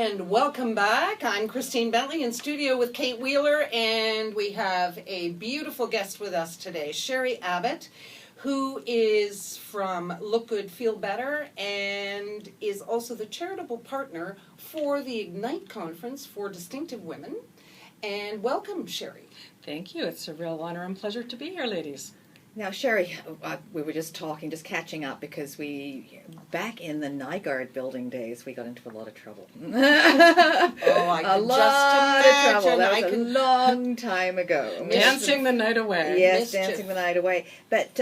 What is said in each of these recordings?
And welcome back. I'm Christine Bentley in studio with Kate Wheeler, and we have a beautiful guest with us today, Sherry Abbott, who is from Look Good, Feel Better, and is also the charitable partner for the Ignite Conference for Distinctive Women. And welcome, Sherry. Thank you. It's a real honor and pleasure to be here, ladies. Now, Sherry, we were just catching up, because back in the Nygaard building days, we got into a lot of trouble. Oh, I can just imagine. That was a long time ago. Dancing the night away. Yes, dancing the night away. But,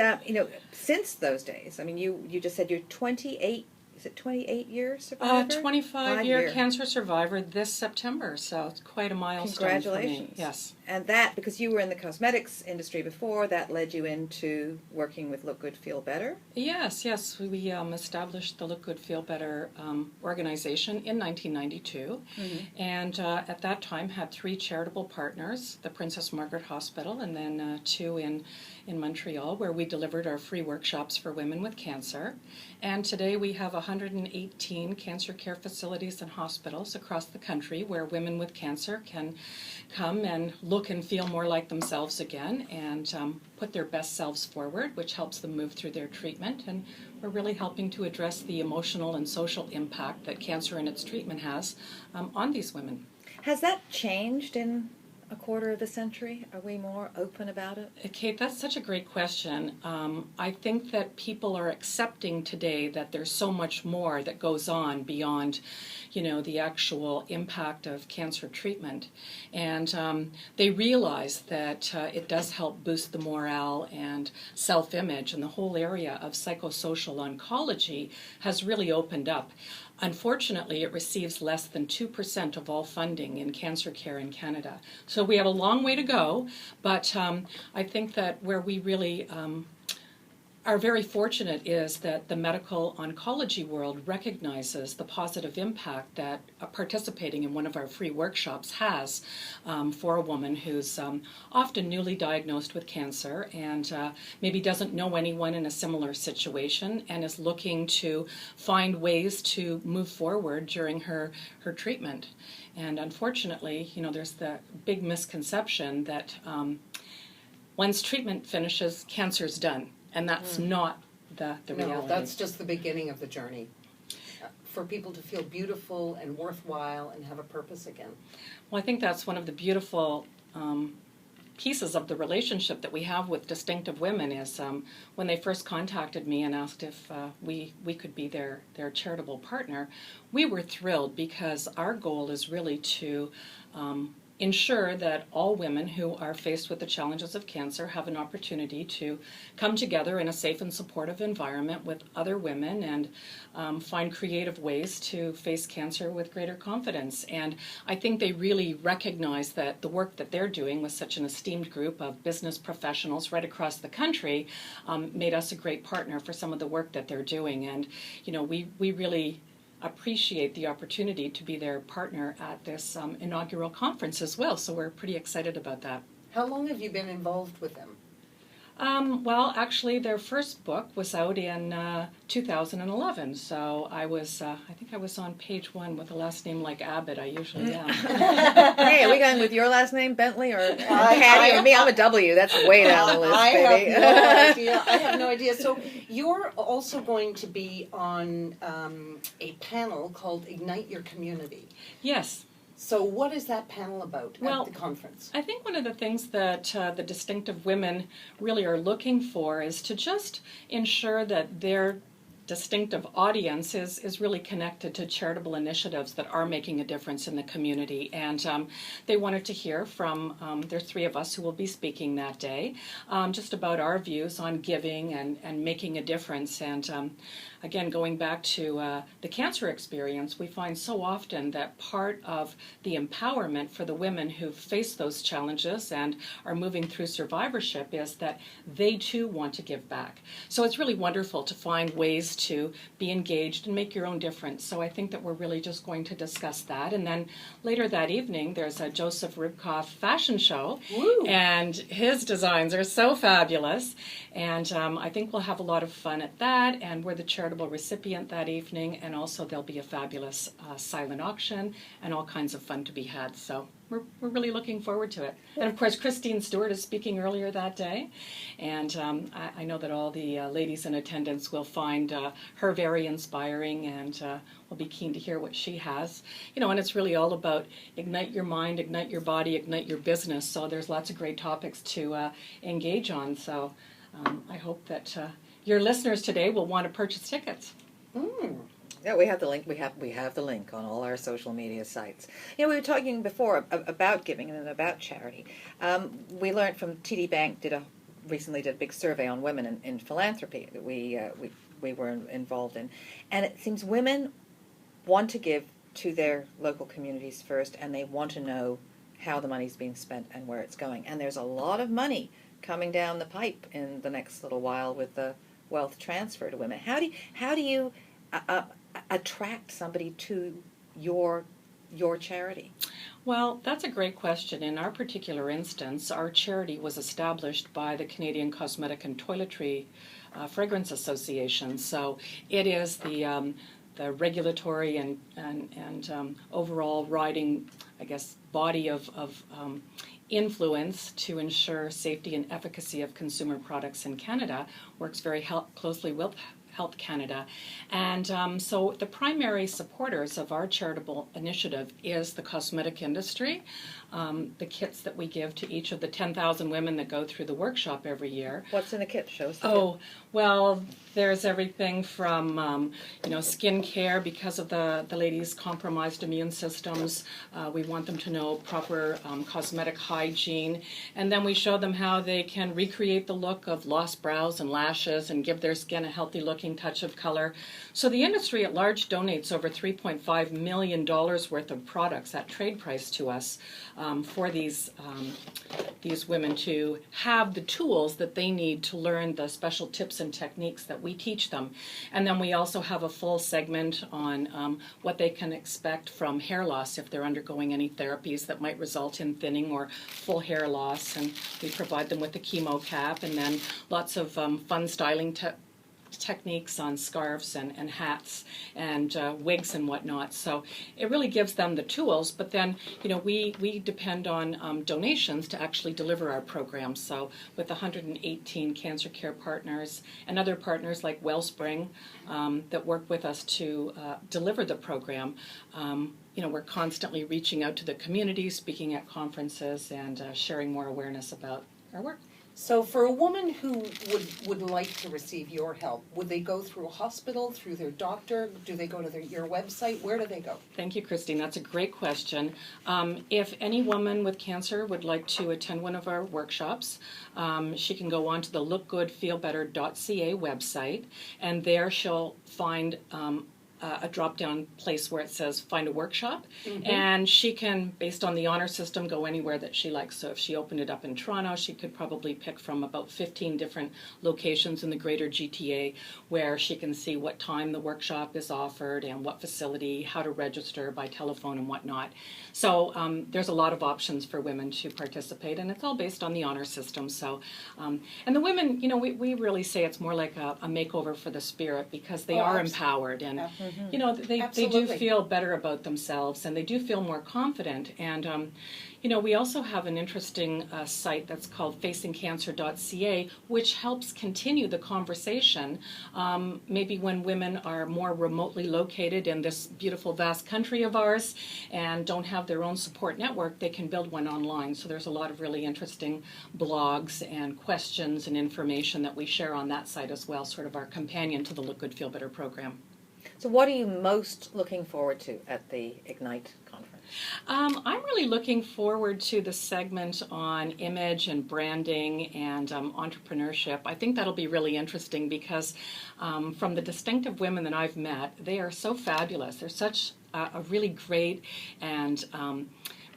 since those days, I mean, you just said you're 28, is it 28 years survivor? 25-year cancer survivor this September, so it's quite a milestone. Congratulations. For me. Yes. And that, because you were in the cosmetics industry before, that led you into working with Look Good, Feel Better? Yes. We established the Look Good, Feel Better organization in 1992, and at that time had 3 charitable partners, the Princess Margaret Hospital, and then 2 in Montreal, where we delivered our free workshops for women with cancer. And today we have 118 cancer care facilities and hospitals across the country where women with cancer can come and look and feel more like themselves again, and put their best selves forward, which helps them move through their treatment. And we're really helping to address the emotional and social impact that cancer and its treatment has on these women. Has that changed in a quarter of a century? Are we more open about it? Kate, that's such a great question. I think that people are accepting today that there's so much more that goes on beyond, the actual impact of cancer treatment. And they realize that it does help boost the morale and self-image, and the whole area of psychosocial oncology has really opened up. Unfortunately, it receives less than 2% of all funding in cancer care in Canada. So we have a long way to go, but I think that where we really are very fortunate is that the medical oncology world recognizes the positive impact that participating in one of our free workshops has for a woman who's often newly diagnosed with cancer and maybe doesn't know anyone in a similar situation and is looking to find ways to move forward during her treatment. And unfortunately, there's the big misconception that once treatment finishes, cancer's done. And that's not the reality. No, that's just the beginning of the journey. For people to feel beautiful and worthwhile and have a purpose again. Well, I think that's one of the beautiful pieces of the relationship that we have with Distinctive Women is when they first contacted me and asked if we could be their charitable partner, we were thrilled, because our goal is really to ensure that all women who are faced with the challenges of cancer have an opportunity to come together in a safe and supportive environment with other women and find creative ways to face cancer with greater confidence. And I think they really recognize that the work that they're doing with such an esteemed group of business professionals right across the country made us a great partner for some of the work that they're doing. And, we really appreciate the opportunity to be their partner at this inaugural conference as well, so we're pretty excited about that. How long have you been involved with them? Well, actually, their first book was out in 2011, so I think I was on page 1 with a last name like Abbott. I usually am. Hey, are we going with your last name, Bentley, or Patty, or me? I'm a W. That's way down the list, baby. I have no idea. So you're also going to be on a panel called Ignite Your Community. Yes. So what is that panel about at the conference? I think one of the things that the Distinctive Women really are looking for is to just ensure that their distinctive audience is really connected to charitable initiatives that are making a difference in the community. And they wanted to hear from, there's 3 of us who will be speaking that day, just about our views on giving and making a difference. And again, going back to the cancer experience, we find so often that part of the empowerment for the women who face those challenges and are moving through survivorship is that they too want to give back. So it's really wonderful to find ways to be engaged and make your own difference. So I think that we're really just going to discuss that. And then later that evening, there's a Joseph Ribkoff fashion show. Woo. And his designs are so fabulous. And I think we'll have a lot of fun at that. And we're the charitable recipient that evening. And also there'll be a fabulous silent auction and all kinds of fun to be had. So we're really looking forward to it. And of course, Christine Stewart is speaking earlier that day. And I know that all the ladies in attendance will find her very inspiring, and will be keen to hear what she has. You know, and it's really all about ignite your mind, ignite your body, ignite your business. So there's lots of great topics to engage on. So I hope that your listeners today will want to purchase tickets. Mm. Yeah, we have the link. We have the link on all our social media sites. You know, we were talking before about giving and about charity. We learned from TD Bank recently did a big survey on women in philanthropy that we were involved in, and it seems women want to give to their local communities first, and they want to know how the money's being spent and where it's going. And there's a lot of money coming down the pipe in the next little while with the wealth transfer to women. How do you attract somebody to your charity? Well, that's a great question. In our particular instance, our charity was established by the Canadian Cosmetic and Toiletry Fragrance Association. So it is the regulatory and overall riding, I guess, body of influence to ensure safety and efficacy of consumer products in Canada. Works very closely with Health Canada. And so the primary supporters of our charitable initiative is the cosmetic industry. The kits that we give to each of the 10,000 women that go through the workshop every year. What's in the kit? Show us the kit. Well, there's everything from skin care because of the ladies' compromised immune systems. We want them to know proper cosmetic hygiene, and then we show them how they can recreate the look of lost brows and lashes and give their skin a healthy looking touch of color. So the industry at large donates over $3.5 million worth of products at trade price to us for these women to have the tools that they need to learn the special tips and techniques that we teach them. And then we also have a full segment on what they can expect from hair loss if they're undergoing any therapies that might result in thinning or full hair loss. And we provide them with the chemo cap, and then lots of fun styling techniques on scarves and hats and wigs and whatnot. So it really gives them the tools, but then we depend on donations to actually deliver our programs. So with 118 cancer care partners and other partners like Wellspring that work with us to deliver the program, we're constantly reaching out to the community, speaking at conferences, and sharing more awareness about our work. So for a woman who would like to receive your help, would they go through a hospital, through their doctor? Do they go to your website? Where do they go? Thank you, Christine. That's a great question. If any woman with cancer would like to attend one of our workshops, she can go on to the lookgoodfeelbetter.ca website, and there she'll find a drop-down place where it says find a workshop, and she can, based on the honor system, go anywhere that she likes. So if she opened it up in Toronto, she could probably pick from about 15 different locations in the greater GTA where she can see what time the workshop is offered and what facility, how to register by telephone and whatnot. So there's a lot of options for women to participate, and it's all based on the honor system. So and the women, we really say it's more like a makeover for the spirit, because they are empowered, and they do feel better about themselves, and they do feel more confident. And we also have an interesting site that's called facingcancer.ca, which helps continue the conversation. Maybe when women are more remotely located in this beautiful, vast country of ours and don't have their own support network, they can build one online. So there's a lot of really interesting blogs and questions and information that we share on that site as well, sort of our companion to the Look Good, Feel Better program. So what are you most looking forward to at the Ignite conference? I'm really looking forward to the segment on image and branding and entrepreneurship. I think that'll be really interesting because from the distinctive women that I've met, they are so fabulous. They're such a really great and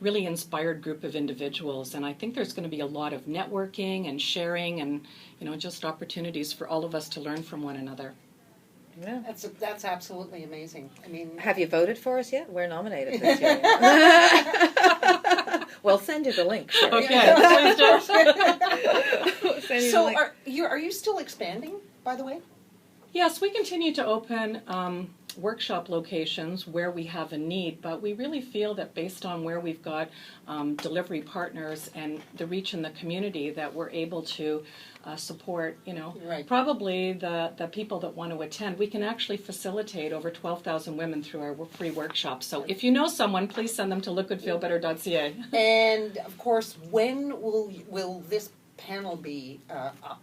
really inspired group of individuals, and I think there's going to be a lot of networking and sharing and just opportunities for all of us to learn from one another. Yeah. That's absolutely amazing. I mean, Have you voted for us yet? We're nominated this year. We'll send you the link. Sherry. Okay, please do. We'll send you the so link. are you still expanding, by the way? Yes, we continue to open workshop locations where we have a need, but we really feel that based on where we've got delivery partners and the reach in the community, that we're able to support, Right. probably the people that want to attend. We can actually facilitate over 12,000 women through our free workshops. So if you know someone, please send them to lookgoodfeelbetter.ca. And of course, when will this panel be up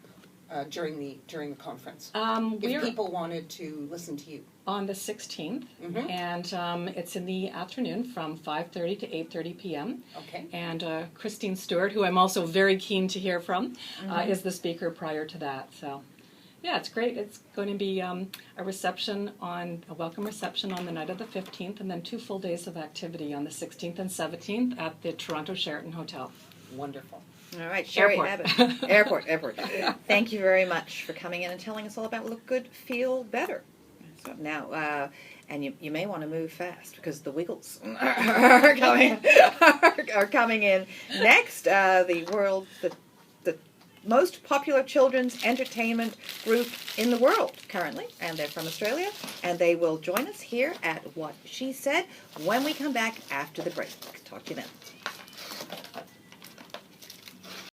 during the conference? If We're people wanted to listen to you. on the 16th, Mhm. and it's in the afternoon from 5:30 to 8:30 p.m. Okay. And Christine Stewart, who I'm also very keen to hear from, is the speaker prior to that. So, yeah, it's great. It's going to be a welcome reception on the night of the 15th, and then 2 full days of activity on the 16th and 17th at the Toronto Sheraton Hotel. Wonderful. All right, Sherry Airport. Abbott. Airport. Thank you very much for coming in and telling us all about Look Good, Feel Better. So now, and you may want to move fast because the Wiggles are coming in next. The most popular children's entertainment group in the world currently, and they're from Australia, and they will join us here at What She Said when we come back after the break. Talk to you then.